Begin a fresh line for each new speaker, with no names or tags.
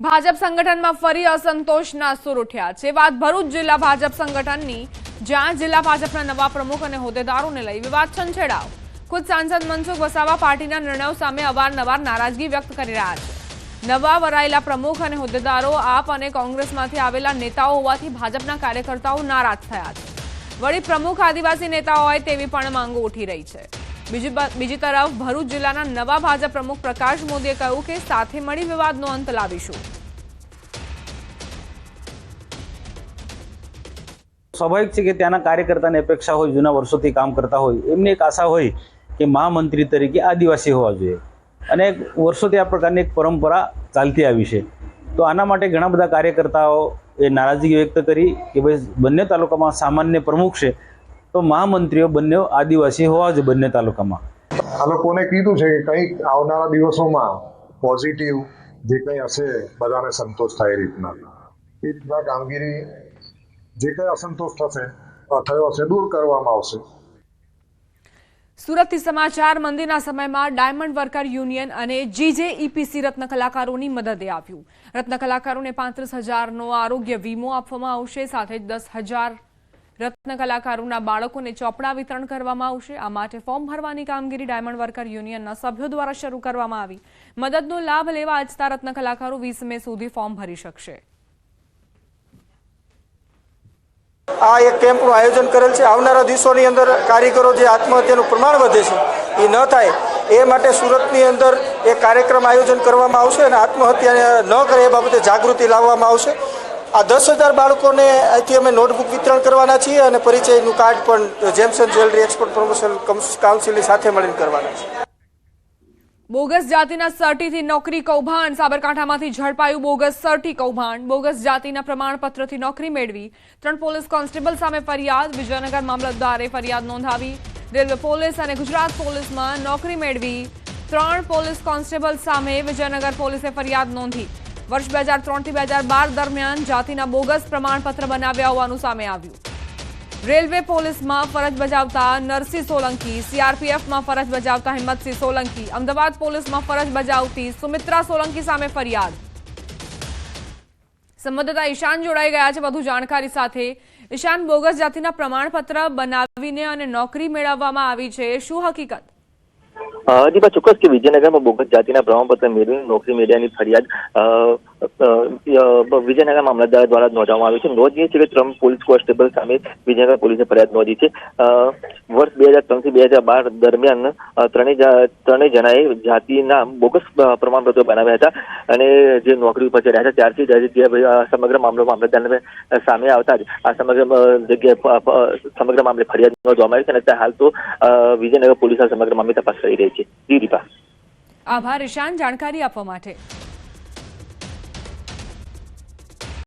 ભાજપ સંગઠનમાં ફરી અસંતોષના સૂર ઉઠ્યા છે। વાત ભરૂચ જિલ્લા ભાજપ સંગઠનની, જ્યાં જિલ્લા ભાજપના નવા પ્રમુખ અને હોદ્દેદારોને લઈ વિવાદ છંછેડાયો। ખુદ સાંસદ મનસુખ વસાવા પાર્ટીના નિર્ણયો સામે અવારનવાર નારાજગી વ્યક્ત કરી રહ્યા છે। નવા વરાયેલા પ્રમુખ અને હોદ્દેદારો આપ અને કોંગ્રેસમાંથી આવેલા નેતાઓ હોવાથી ભાજપના કાર્યકર્તાઓ નારાજ થયા છે। વળી પ્રમુખ આદિવાસી નેતા હોય તેવી પણ માંગો ઉઠી રહી છે। બીજી તરફ ભરૂચ જિલ્લાના નવા ભાજપ પ્રમુખ પ્રકાશ મોદીએ કહ્યું કે સાથે મળી વિવાદનો અંત લાવીશું।
સ્વાભાવિક છે કે ત્યાંના કાર્યકર્તાને અપેક્ષા હોય, જૂના વર્ષોથી કામ કરતા હોય, એમને એક આશા હોય કે મહામંત્રી તરીકે આદિવાસી હોવા જોઈએ અને વર્ષોથી આ પ્રકારની એક પરંપરા ચાલતી આવી છે। તો આના માટે ઘણા બધા કાર્યકર્તાઓ એ નારાજગી વ્યક્ત કરી કે ભાઈ બંને તાલુકામાં સામાન્ય પ્રમુખ છે તો મહામંત્રીઓ બંને આદિવાસી હોવા જોઈએ બંને તાલુકામાં।
આ લોકોને કીધું છે કે કંઈક આવનારા દિવસોમાં પોઝિટિવ જે કંઈ હશે બધાને સંતોષ થાય એ રીતના કામગીરી જે કંઈ અસંતોષ થયો હશે દૂર કરવામાં આવશે।
સુરતથી સમાચાર, મંદિરના સમયમાં ડાયમંડ વર્કર યુનિયન અને જીજેઈપીસી રત્ન કલાકારોની મદદે આવ્યું। રત્ન કલાકારોને 35,000નો આરોગ્ય વીમો આપવામાં આવશે, સાથે જ 10,000 રત્ન કલાકારોના બાળકોને ચોપડા વિતરણ કરવામાં આવશે। આ માટે ફોર્મ ભરવાની કામગીરી ડાયમંડ વર્કર યુનિયનના સભ્યો દ્વારા શરૂ કરવામાં આવી। મદદનો લાભ લેવા આજતા રત્ન કલાકારો 20 મે સુધી ફોર્મ ભરી શકશે।
આ એક કેમ્પનું આયોજન કરેલ છે। આવનારા દિવસોની અંદર કારીગરો જે આત્મહત્યાનું પ્રમાણ વધે છે એ ન થાય એ માટે સુરતની અંદર એક કાર્યક્રમ આયોજન કરવામાં આવશે અને આત્મહત્યા ન કરે એ બાબતે જાગૃતિ લાવવામાં આવશે। આ 10,000 બાળકોને અહીંથી અમે નોટબુક વિતરણ કરવાના છીએ અને પરિચયનું કાર્ડ પણ gems and jewellery export promotion કાઉન્સિલની સાથે મળીને કરવાના છે।
બોગસ જાતિના સર્ટીથી નોકરી કૌભાંડ, સાબરકાંઠામાંથી ઝડપાયું બોગસ સર્ટી કૌભાંડ। બોગસ જાતિના પ્રમાણપત્રથી નોકરી મેળવી 3 પોલીસ કોન્સ્ટેબલ સામે ફરિયાદ, વિજયનગર મામલતદારે ફરિયાદ નોંધાવી। રેલવે પોલીસ અને ગુજરાત પોલીસમાં નોકરી મેળવી 3 પોલીસ કોન્સ્ટેબલ સામે વિજયનગર પોલીસે ફરિયાદ નોંધી। વર્ષ 2003 થી 2012 દરમિયાન જાતિના બોગસ પ્રમાણપત્ર બનાવ્યા હોવાનું સામે આવ્યું। રેલવે પોલીસમાં ફરજ બજાવતા નરસિંહ સોલંકી, સીઆરપીએફમાં ફરજ બજાવતા હિંમતસિંહ સોલંકી, અમદાવાદ પોલીસમાં ફરજ બજાવતી સુમિત્રા સોલંકી સામે ફરિયાદ। સંવાદદાતા ઈશાન જોડાઈ ગયા છે વધુ જાણકારી સાથે। ઈશાન, બોગસ જાતિના પ્રમાણપત્ર બનાવીને અને નોકરી મેળવવામાં આવી છે, શું હકીકત?
જી બા, ચોક્કસ કે વિજયનગરમાં બોગસ જાતિના પ્રમાણપત્ર મેળવીને નોકરી મેળવ્યાની ફરિયાદ વિજયનગર મામલતદાર દ્વારા નોંધવામાં આવી છે। નોંધનીય છે કે 3 પોલીસ કોન્સ્ટેબલ સામે વિજયનગર પોલીસે ફરિયાદ નોંધી છે। વર્ષ 2003 થી 2012 દરમિયાન ત્રણેય જણાએ જાતિના બોગસ પ્રમાણપત્રો બનાવ્યા હતા અને જે નોકરી ઉપર રહ્યા હતા ત્યારથી સમગ્ર મામલો મામલતદારને સામે આવતા જ આ સમગ્ર મામલે ફરિયાદ નોંધવામાં આવી છે અને હાલ તો વિજયનગર પોલીસ સમગ્ર મામલે તપાસ કરી રહી છે। જી દીપા।
આભાર ઈશાન, જાણકારી આપવા માટે।